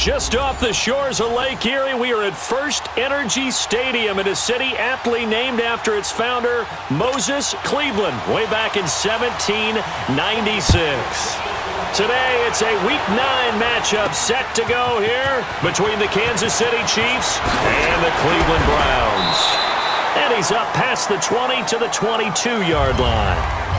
Just off the shores of Lake Erie, we are at First Energy Stadium in a city aptly named after its founder, Moses Cleveland, way back in 1796. Today, it's a Week 9 matchup set to go here between the Kansas City Chiefs and the Cleveland Browns. And he's up past the 20 to the 22-yard line.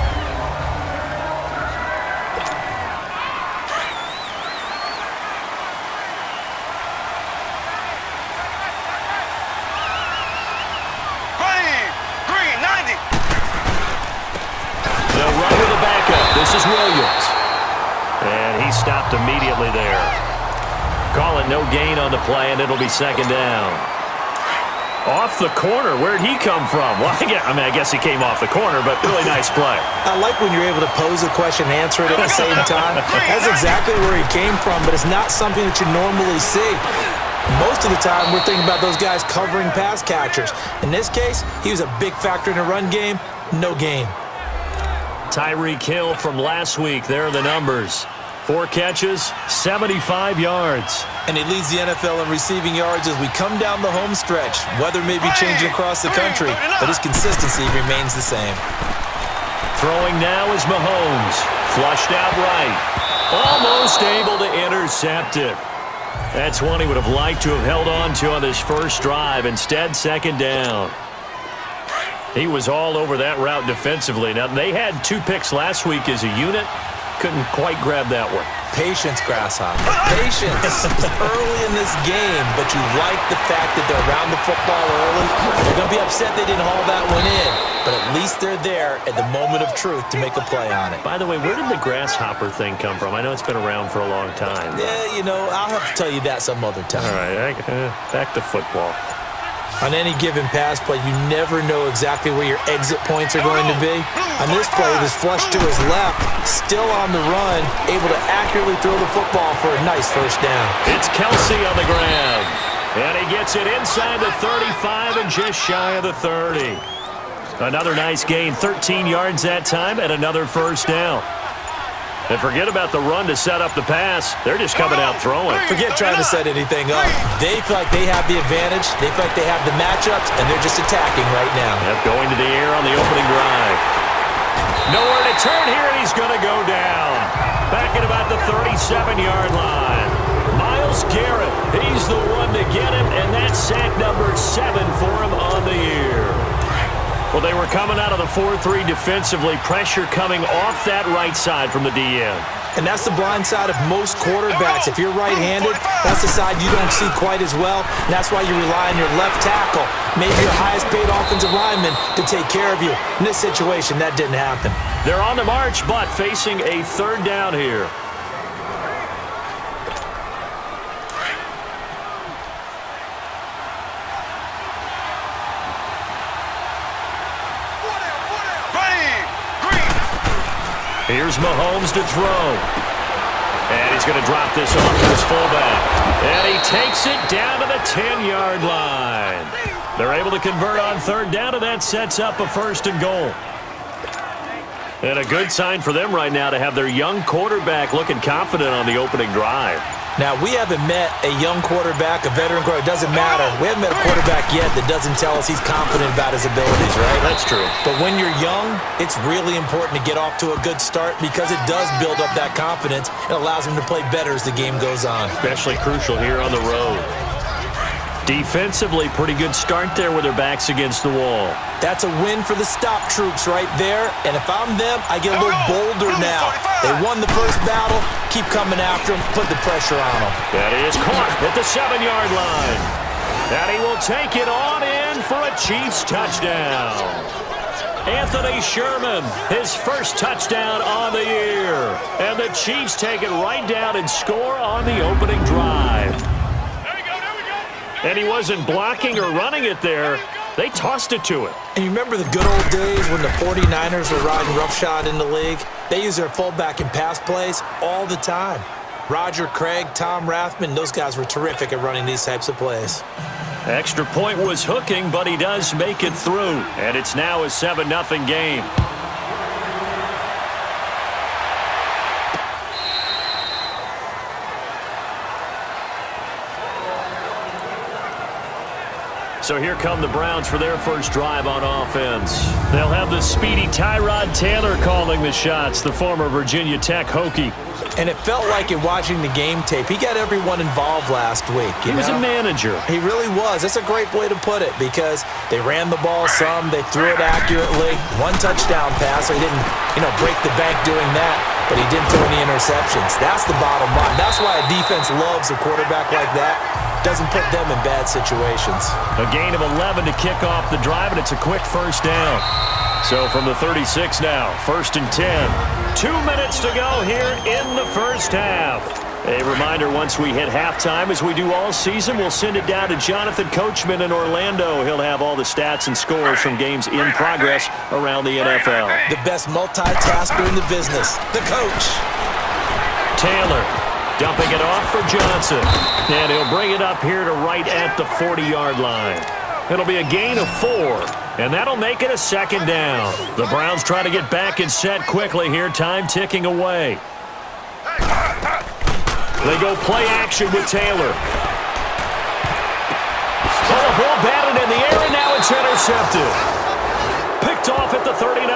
This is Williams. And he stopped immediately there. Call it no gain on the play, and it'll be second down. Off the corner. Where'd he come from? Well, I guess he came off the corner, but really nice play. I like when you're able to pose a question and answer it at the same time. That's exactly where he came from, but it's not something that you normally see. Most of the time, we're thinking about those guys covering pass catchers. In this case, he was a big factor in the run game. No gain. Tyreek Hill from last week. There are the numbers. 4 catches, 75 yards. And he leads the NFL in receiving yards as we come down the home stretch. Weather may be changing across the country, but his consistency remains the same. Throwing now is Mahomes. Flushed out right. Almost able to intercept it. That's one he would have liked to have held on to on this first drive. Instead, second down. He was all over that route defensively. Now, they had 2 picks last week as a unit. Couldn't quite grab that one. Patience, Grasshopper. Patience. Early in this game, but you like the fact that they're around the football early. They're going to be upset they didn't haul that one in, but at least they're there at the moment of truth to make a play on it. By the way, where did the grasshopper thing come from? I know it's been around for a long time. Yeah, I'll have to tell you that some other time. All right, back to football. On any given pass play, you never know exactly where your exit points are going to be. On this play, this flush to his left, still on the run, able to accurately throw the football for a nice first down. It's Kelsey on the ground. And he gets it inside the 35 and just shy of the 30. Another nice gain, 13 yards that time, and another first down. And forget about the run to set up the pass. They're just coming out throwing. Forget trying to set anything up. They feel like they have the advantage. They feel like they have the matchups, and they're just attacking right now. Yep, going to the air on the opening drive. Nowhere to turn here, and he's going to go down. Back at about the 37-yard line. Myles Garrett, he's the one to get him, and that's sack number 7 for him on the year. Well, they were coming out of the 4-3 defensively. Pressure coming off that right side from the DN. And that's the blind side of most quarterbacks. If you're right-handed, that's the side you don't see quite as well. And that's why you rely on your left tackle, maybe your highest-paid offensive lineman, to take care of you. In this situation, that didn't happen. They're on the march, but facing a third down here. Here's Mahomes to throw. And he's going to drop this off to his fullback. And he takes it down to the 10-yard line. They're able to convert on third down, and that sets up a first and goal. And a good sign for them right now to have their young quarterback looking confident on the opening drive. Now, we haven't met a young quarterback, a veteran quarterback. It doesn't matter. We haven't met a quarterback yet that doesn't tell us he's confident about his abilities, right? That's true. But when you're young, it's really important to get off to a good start because it does build up that confidence. It allows him to play better as the game goes on. Especially crucial here on the road. Defensively, pretty good start there with their backs against the wall. That's a win for the stop troops right there. And if I'm them, I get a little bolder now. They won the first battle. Keep coming after them. Put the pressure on them. That is caught at the 7-yard line. And he will take it on in for a Chiefs touchdown. Anthony Sherman, his first touchdown on the year. And the Chiefs take it right down and score on the opening drive. And he wasn't blocking or running it there. They tossed it to him. And you remember the good old days when the 49ers were riding roughshod in the league? They use their fullback in pass plays all the time. Roger Craig, Tom Rathman, those guys were terrific at running these types of plays. Extra point was hooking, but he does make it through. And it's now a 7-0 game. So here come the Browns for their first drive on offense. They'll have the speedy Tyrod Taylor calling the shots, the former Virginia Tech Hokie. And it felt like in watching the game tape, he got everyone involved last week. He was a manager. He really was. That's a great way to put it because they ran the ball some, they threw it accurately. One touchdown pass, so he didn't, break the bank doing that, but he didn't throw any interceptions. That's the bottom line. That's why a defense loves a quarterback like that. Doesn't put them in bad situations. A gain of 11 to kick off the drive, and it's a quick first down. So from the 36 now, 1st and 10. 2 minutes to go here in the first half. A reminder, once we hit halftime, as we do all season, we'll send it down to Jonathan Coachman in Orlando. He'll have all the stats and scores from games in progress around the NFL. The best multitasker in the business, the coach. Taylor dumping it off for Johnson. And he'll bring it up here to right at the 40-yard line. It'll be a gain of 4, and that'll make it a 2nd down. The Browns try to get back and set quickly here, time ticking away. They go play action with Taylor. Oh, the ball batted in the air, and now it's intercepted. Picked off at the 39.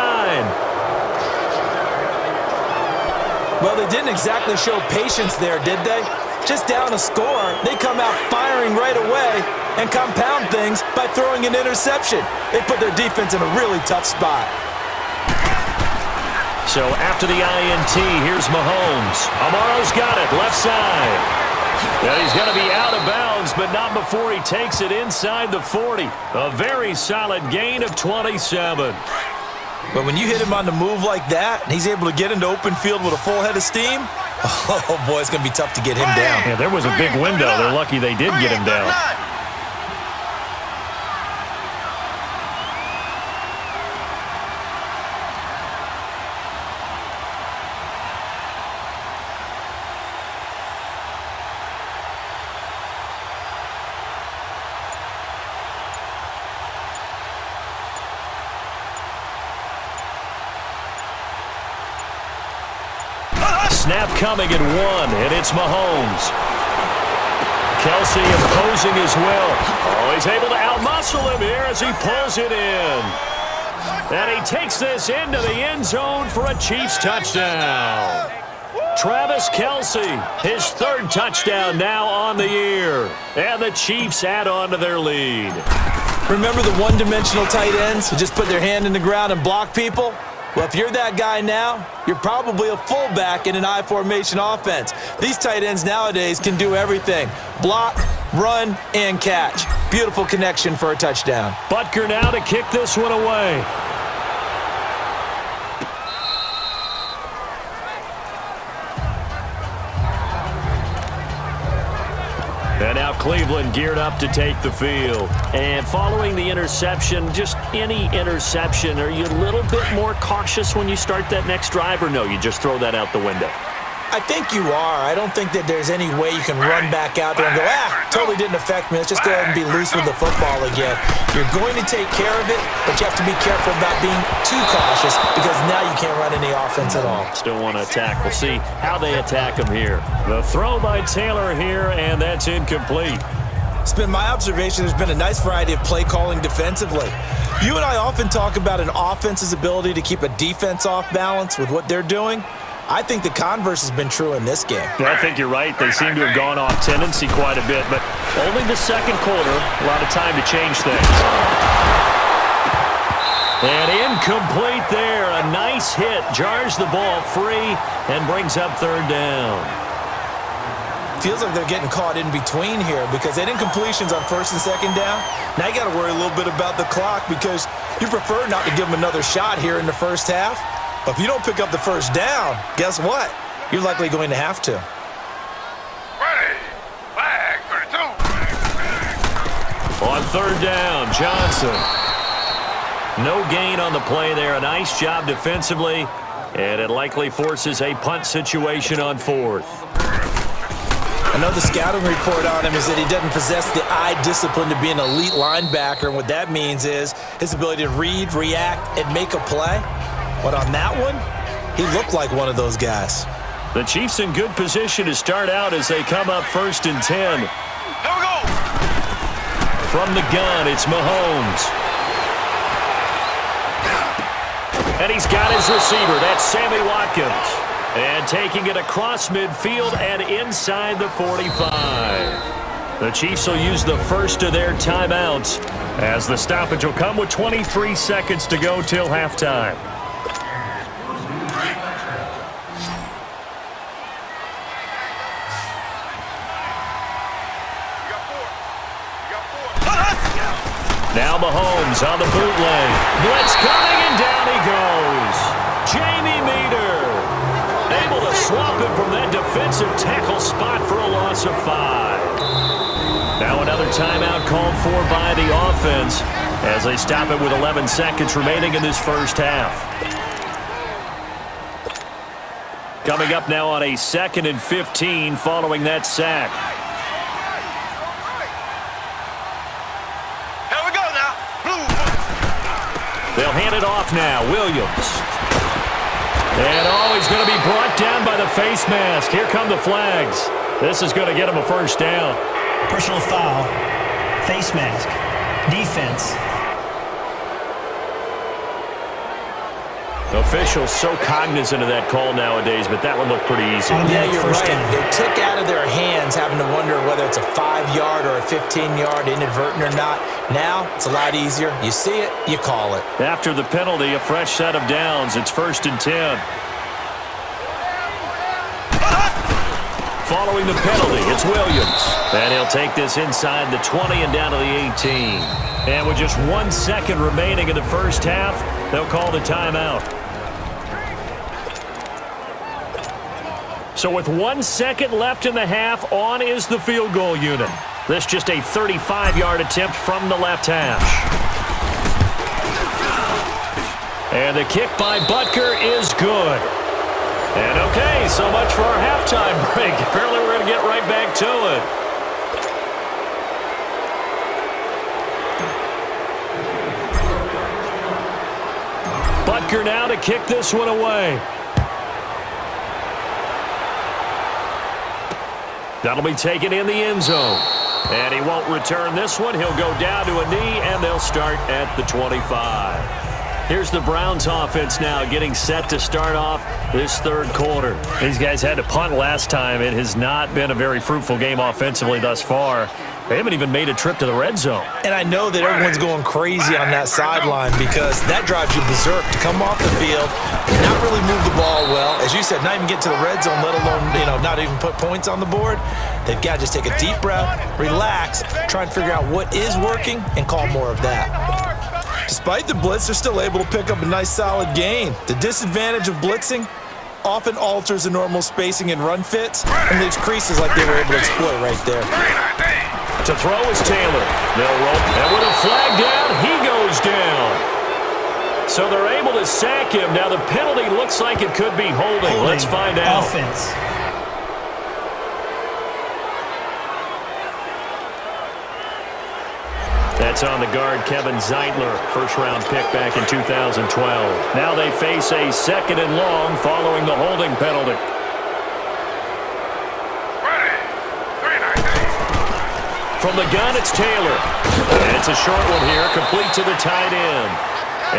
Well, they didn't exactly show patience there, did they? Just down a score, they come out firing right away and compound things by throwing an interception. They put their defense in a really tough spot. So after the INT, here's Mahomes. Amaro's got it, left side. And he's going to be out of bounds, but not before he takes it inside the 40. A very solid gain of 27. But when you hit him on the move like that, and he's able to get into open field with a full head of steam, oh boy, it's going to be tough to get him down. Yeah, there was a big window. They're lucky they did get him down. Snap coming at 1, and it's Mahomes. Kelsey imposing his will. Oh, he's able to outmuscle him here as he pulls it in. And he takes this into the end zone for a Chiefs touchdown. Travis Kelsey, his 3rd touchdown now on the year. And the Chiefs add on to their lead. Remember the one-dimensional tight ends who just put their hand in the ground and block people? Well, if you're that guy now, you're probably a fullback in an I formation offense. These tight ends nowadays can do everything. Block, run, and catch. Beautiful connection for a touchdown. Butker now to kick this one away. And now Cleveland geared up to take the field. And following the interception, just any interception, are you a little bit more cautious when you start that next drive, or no, you just throw that out the window? I think you are. I don't think that there's any way you can run back out there and go, totally didn't affect me. Let's just go ahead and be loose with the football again. You're going to take care of it, but you have to be careful about being too cautious because now you can't run any offense at all. Still want to attack. We'll see how they attack him here. The throw by Taylor here, and that's incomplete. It's been my observation there's been a nice variety of play calling defensively. You and I often talk about an offense's ability to keep a defense off balance with what they're doing. I think the converse has been true in this game. I think you're right. They seem to have gone off tendency quite a bit, but only the 2nd quarter, a lot of time to change things. And incomplete there. A nice hit. Jars the ball free and brings up 3rd down. Feels like they're getting caught in between here because they didn't completions on 1st and 2nd down. Now you got to worry a little bit about the clock because you prefer not to give them another shot here in the first half. But if you don't pick up the 1st down, guess what? You're likely going to have to. Ready. Flag 32. On 3rd down, Johnson. No gain on the play there. A nice job defensively. And it likely forces a punt situation on 4th. I know the scouting report on him is that he doesn't possess the eye discipline to be an elite linebacker. And what that means is his ability to read, react, and make a play. But on that one, he looked like one of those guys. The Chiefs in good position to start out as they come up 1st and 10. Here we go. From the gun, it's Mahomes. And he's got his receiver. That's Sammy Watkins. And taking it across midfield and inside the 45. The Chiefs will use the first of their timeouts as the stoppage will come with 23 seconds to go till halftime. Now Mahomes on the bootleg. Blitz coming, and down he goes. Jamie Meter able to swap him from that defensive tackle spot for a loss of 5. Now another timeout called for by the offense as they stop it with 11 seconds remaining in this first half. Coming up now on a 2nd and 15 following that sack. They'll hand it off now. Williams. And he's going to be brought down by the face mask. Here come the flags. This is going to get him a first down. Personal foul. Face mask. Defense. Officials so cognizant of that call nowadays, but that one looked pretty easy. Yeah, you're right. They took out of their hands having to wonder whether it's a 5-yard or a 15-yard inadvertent or not. Now, it's a lot easier. You see it, you call it. After the penalty, a fresh set of downs. It's 1st and 10. Following the penalty, it's Williams. And he'll take this inside the 20 and down to the 18. And with just 1 second remaining in the first half, they'll call the timeout. So with 1 second left in the half, on is the field goal unit. This just a 35-yard attempt from the left hash. And the kick by Butker is good. And okay, so much for our halftime break. Apparently we're going to get right back to it. Butker now to kick this one away. That'll be taken in the end zone. And he won't return this one. He'll go down to a knee, and they'll start at the 25. Here's the Browns offense now getting set to start off this third quarter. These guys had to punt last time. It has not been a very fruitful game offensively thus far. They haven't even made a trip to the red zone. And I know that everyone's going crazy on that sideline because that drives you berserk to come off the field, not really move the ball well. As you said, not even get to the red zone, let alone, not even put points on the board. They've got to just take a deep breath, relax, try and figure out what is working, and call more of that. Despite the blitz, they're still able to pick up a nice solid gain. The disadvantage of blitzing often alters the normal spacing and run fits and leaves creases like they were able to exploit right there. To throw is Taylor. They'll roll. And with a flag down, he goes down. So they're able to sack him. Now the penalty looks like it could be holding. Let's find out. Offense. That's on the guard, Kevin Zeitler. First-round pick back in 2012. Now they face a 2nd and long following the holding penalty. From the gun, it's Taylor. And it's a short one here, complete to the tight end.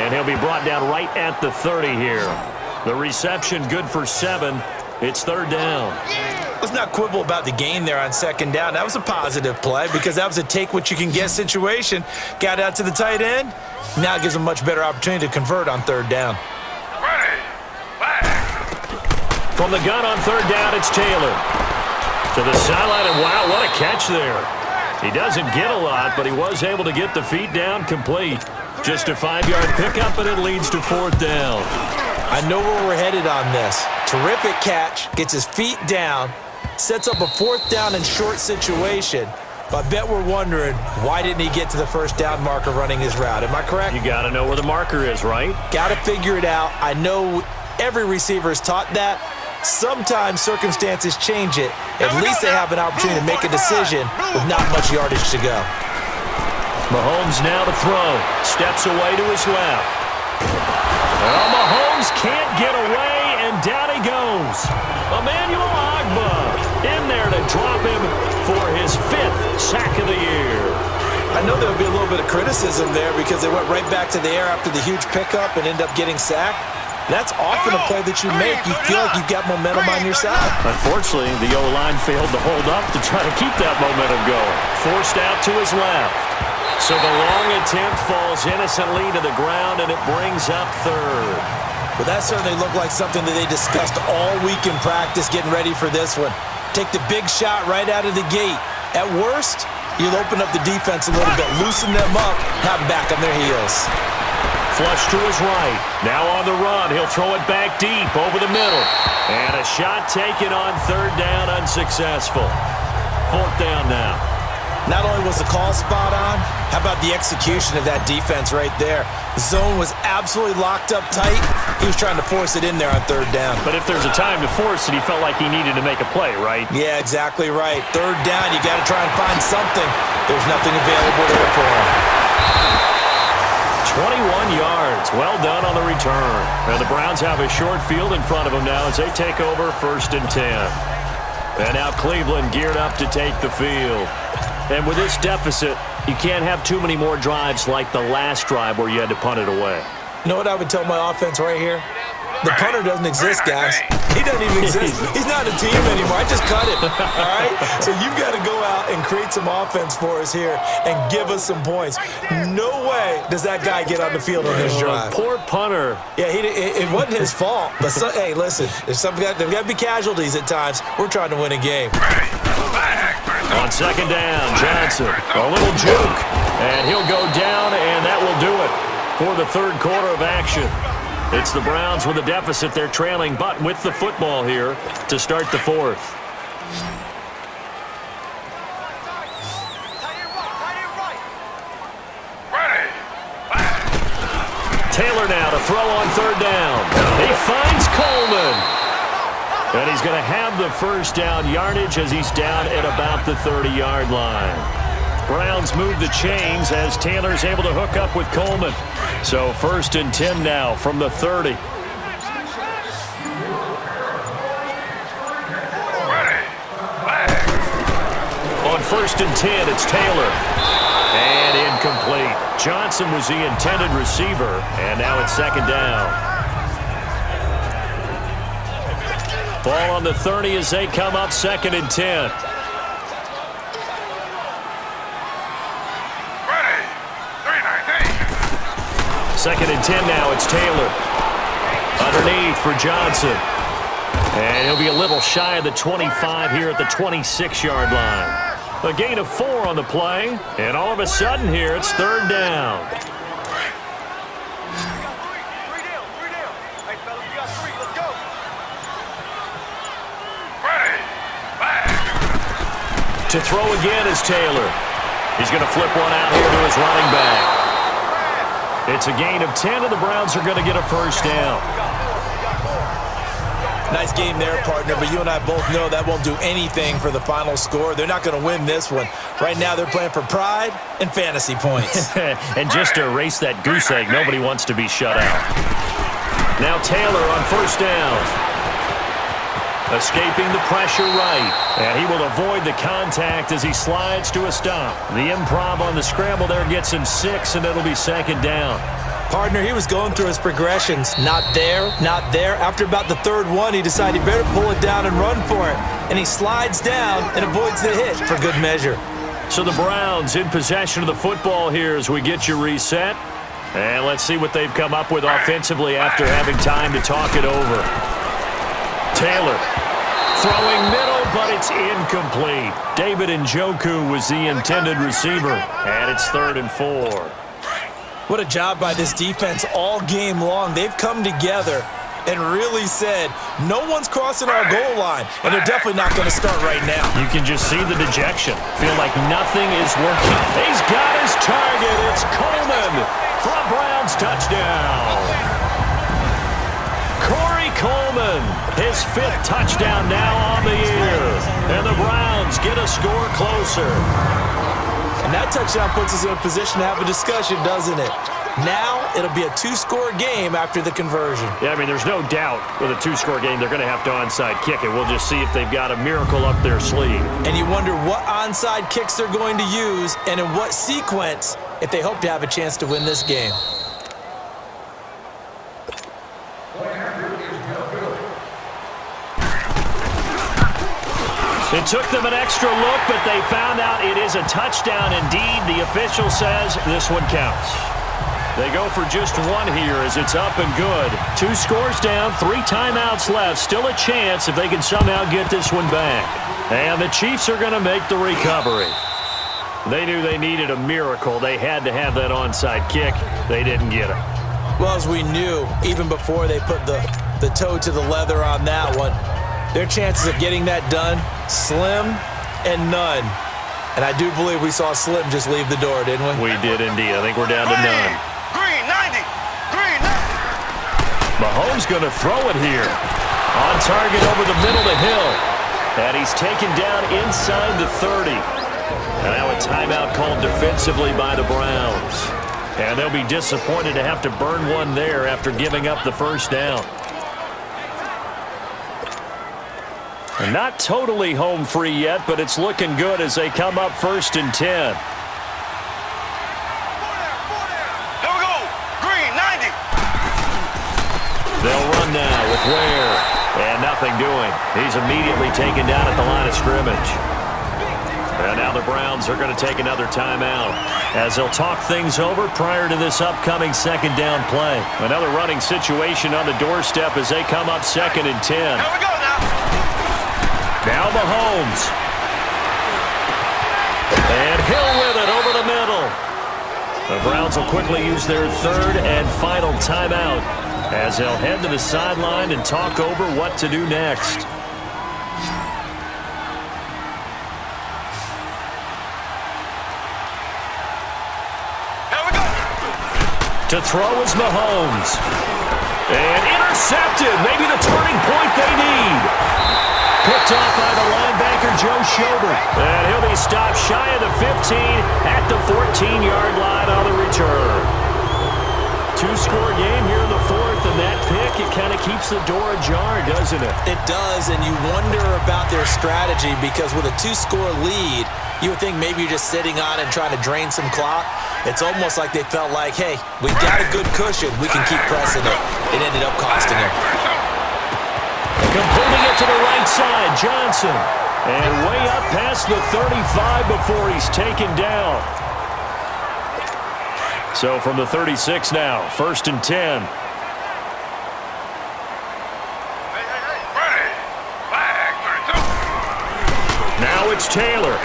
And he'll be brought down right at the 30 here. The reception good for 7. It's 3rd down. Let's not quibble about the gain there on 2nd down. That was a positive play because that was a take-what-you-can-get situation. Got out to the tight end. Now it gives them a much better opportunity to convert on 3rd down. From the gun on 3rd down, it's Taylor. To the sideline, and wow, what a catch there. He doesn't get a lot, but he was able to get the feet down complete. Just a 5-yard pickup, and it leads to 4th down. I know where we're headed on this. Terrific catch, gets his feet down, sets up a 4th down and short situation. But I bet we're wondering, why didn't he get to the 1st down marker running his route? Am I correct? You got to know where the marker is, right? Got to figure it out. I know every receiver is taught that. Sometimes circumstances change it. At least they have an opportunity to make a decision with not much yardage to go. Mahomes now to throw. Steps away to his left. Well, Mahomes can't get away, and down he goes. Emmanuel Ogbah in there to drop him for his 5th sack of the year. I know there'll be a little bit of criticism there because they went right back to the air after the huge pickup and ended up getting sacked. That's often a play that you make. You feel like you've got momentum on your side. Unfortunately, the O-line failed to hold up to try to keep that momentum going. Forced out to his left. So the long attempt falls innocently to the ground, and it brings up third. Well, that certainly looked like something that they discussed all week in practice getting ready for this one. Take the big shot right out of the gate. At worst, you'll open up the defense a little bit, loosen them up, have them back on their heels. Flush to his right. Now on the run. He'll throw it back deep over the middle. And a shot taken on third down, unsuccessful. Fourth down now. Not only was the call spot on, how about the execution of that defense right there? The zone was absolutely locked up tight. He was trying to force it in there on third down. But if there's a time to force it, he felt like he needed to make a play, right? Yeah, exactly right. Third down, you got to try and find something. There's nothing available there for him. 21 yards. Well done on the return. And the Browns have a short field in front of them now as they take over 1st and 10. And now Cleveland geared up to take the field. And with this deficit, you can't have too many more drives like the last drive where you had to punt it away. You know what I would tell my offense right here? The punter doesn't exist, guys. He doesn't even exist. He's not a team anymore. I just cut him, all right? So you've got to go out and create some offense for us here and give us some points. No way does that guy get on the field on this drive. Poor punter. Yeah, it wasn't his fault. But, hey, listen, there's got to be casualties at times. We're trying to win a game. On second down, Johnson, a little juke, and he'll go down, and that will do it for the third quarter of action. It's the Browns with a deficit. They're trailing, but with the football here to start the fourth. Taylor now to throw on third down. He finds Coleman. And he's going to have the first down yardage as he's down at about the 30-yard line. Browns move the chains as Taylor's able to hook up with Coleman. So 1st and 10 now from the 30. On 1st and 10, it's Taylor. And incomplete. Johnson was the intended receiver, and now it's 2nd down. Ball on the 30 as they come up 2nd and 10. Ready. 3-19. 2nd and 10 now. It's Taylor. Underneath for Johnson. And he'll be a little shy of the 25 here at the 26-yard line. A gain of 4 on the play. And all of a sudden here, it's 3rd down. To throw again is Taylor. He's going to flip one out here to his running back. It's a gain of 10, and the Browns are going to get a first down. Nice game there, partner, but you and I both know that won't do anything for the final score. They're not going to win this one. Right now, they're playing for pride and fantasy points. And just to erase that goose egg, nobody wants to be shut out. Now Taylor on 1st down. Escaping the pressure right. And he will avoid the contact as he slides to a stop. The improv on the scramble there gets him 6, and it'll be 2nd down. Partner, he was going through his progressions. Not there, not there. After about the 3rd one, he decided he better pull it down and run for it. And he slides down and avoids the hit for good measure. So the Browns in possession of the football here as we get you reset. And let's see what they've come up with offensively after having time to talk it over. Taylor throwing middle, but it's incomplete. David Njoku was the intended receiver, and it's 3rd and 4. What a job by this defense all game long. They've come together and really said, no one's crossing our goal line, and they're definitely not going to start right now. You can just see the dejection. Feel like nothing is working. He's got his target. It's Coleman for a Browns touchdown. Corey Coleman, his 5th touchdown now on the year. And the Browns get a score closer. And that touchdown puts us in a position to have a discussion, doesn't it? Now it'll be a two-score game after the conversion. Yeah, I mean, there's no doubt with a two-score game they're going to have to onside kick it. We'll just see if they've got a miracle up their sleeve. And you wonder what onside kicks they're going to use and in what sequence if they hope to have a chance to win this game. It took them an extra look, but they found out it is a touchdown indeed. The official says this one counts. They go for just one here as it's up and good. 2 scores down, 3 timeouts left. Still a chance if they can somehow get this one back. And the Chiefs are going to make the recovery. They knew they needed a miracle. They had to have that onside kick. They didn't get it. Well, as we knew, even before they put the toe to the leather on that one, their chances of getting that done, slim and none. And I do believe we saw Slim just leave the door, didn't we? We did indeed. I think we're down to none. Green 90. Green 90. Mahomes going to throw it here. On target over the middle to Hill. And he's taken down inside the 30. And now a timeout called defensively by the Browns. And they'll be disappointed to have to burn one there after giving up the first down. And not totally home free yet, but it's looking good as they come up 1st and 10. Here we go. Green 90. They'll run now with Ware. And nothing doing. He's immediately taken down at the line of scrimmage. And now the Browns are going to take another timeout as they'll talk things over prior to this upcoming 2nd down play. Another running situation on the doorstep as they come up 2nd and 10. Here we go now. Now Mahomes. And Hill with it over the middle. The Browns will quickly use their 3rd and final timeout as they'll head to the sideline and talk over what to do next. Here we go. To throw is Mahomes. And intercepted. Maybe the turning point they need. Picked off by the linebacker, Joe Schobert. And he'll be stopped shy of the 15 at the 14-yard line on the return. 2-score game here in the 4th, and that pick, it kind of keeps the door ajar, doesn't it? It does, and you wonder about their strategy because with a 2-score lead, you would think maybe you're just sitting on it and trying to drain some clock. It's almost like they felt like, hey, we've got a good cushion. We can keep pressing it. It ended up costing them. Completing it to the right side, Johnson. And way up past the 35 before he's taken down. So from the 36 now, 1st and 10. Ready. Flag 32. Now it's Taylor.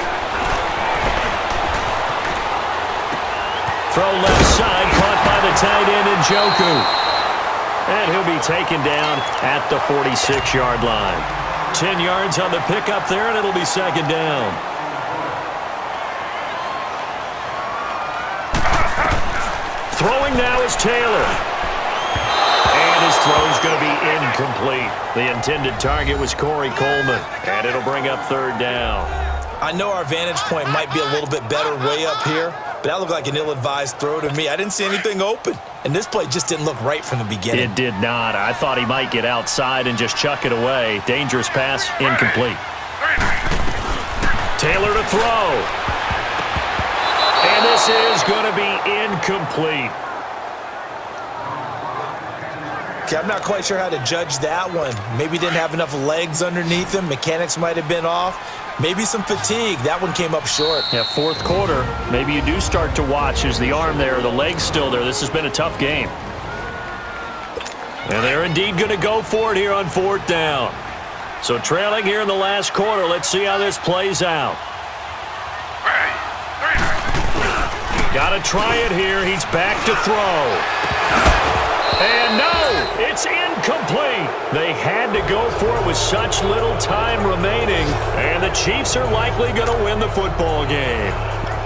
Throw left side, caught by the tight end Njoku. And he'll be taken down at the 46-yard line. 10 yards on the pickup there, and it'll be 2nd down. Throwing now is Taylor. And his throw's going to be incomplete. The intended target was Corey Coleman. And it'll bring up 3rd down. I know our vantage point might be a little bit better way up here, but that looked like an ill-advised throw to me. I didn't see anything open. And this play just didn't look right from the beginning. It did not. I thought he might get outside and just chuck it away. Dangerous pass, incomplete. Taylor to throw. And this is going to be incomplete. Okay, I'm not quite sure how to judge that one. Maybe didn't have enough legs underneath him. Mechanics might have been off. Maybe some fatigue. That one came up short. Yeah, 4th quarter. Maybe you do start to watch. Is the arm there, the leg's still there? This has been a tough game. And they're indeed going to go for it here on 4th down. So trailing here in the last quarter. Let's see how this plays out. Got to try it here. He's back to throw. And no, it's incomplete. They had to go for it with such little time remaining. And the Chiefs are likely going to win the football game.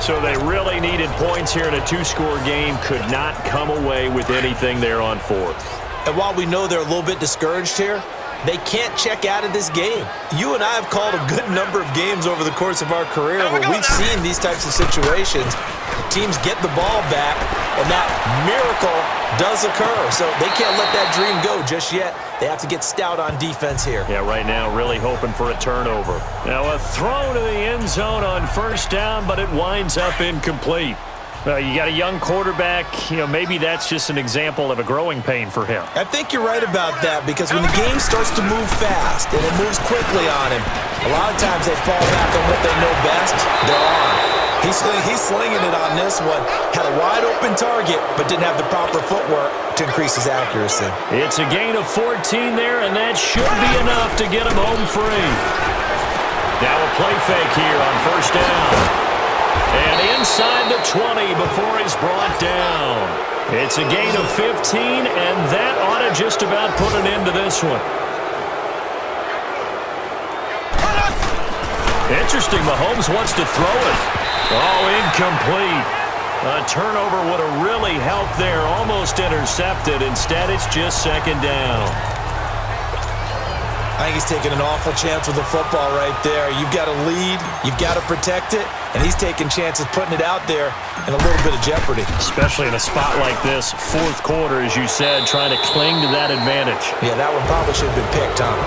So they really needed points here in a 2-score game. Could not come away with anything there on 4th. And while we know they're a little bit discouraged here, They can't check out of this game. You and I have called a good number of games over the course of our career where we've seen these types of situations. Teams get the ball back, and that miracle does occur. So they can't let that dream go just yet. They have to get stout on defense here. Yeah, right now really hoping for a turnover. Now a throw to the end zone on first down, but it winds up incomplete. You got a young quarterback. Maybe that's just an example of a growing pain for him. I think you're right about that, because when the game starts to move fast and it moves quickly on him, a lot of times they fall back on what they know best, their arm. He's slinging it on this one. Had a wide open target, but didn't have the proper footwork to increase his accuracy. It's a gain of 14 there, and that should be enough to get him home free. Now a play fake here on first down. And inside the 20 before he's brought down. It's a gain of 15, and that ought to just about put an end to this one. Interesting, Mahomes wants to throw it. Oh, incomplete. A turnover would have really helped there, almost intercepted. Instead, it's just second down. I think he's taking an awful chance with the football right there. You've got to lead, you've got to protect it, and he's taking chances putting it out there in a little bit of jeopardy. Especially in a spot like this, fourth quarter, as you said, trying to cling to that advantage. Yeah, that one probably should have been picked, huh?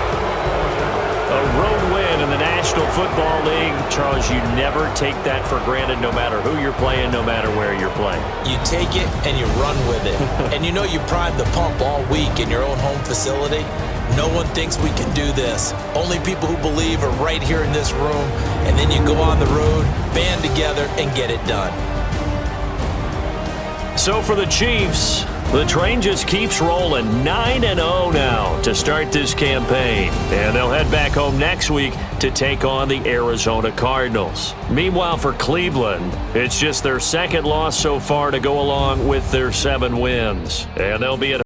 A road win in the National Football League. Charles, you never take that for granted, no matter who you're playing, no matter where you're playing. You take it and you run with it. And you know you primed the pump all week in your own home facility. No one thinks we can do this. Only people who believe are right here in this room. And then you go on the road, band together, and get it done. So for the Chiefs, the train just keeps rolling. 9-0 now to start this campaign. And they'll head back home next week to take on the Arizona Cardinals. Meanwhile, for Cleveland, it's just their second loss so far to go along with their 7 wins. And they'll be at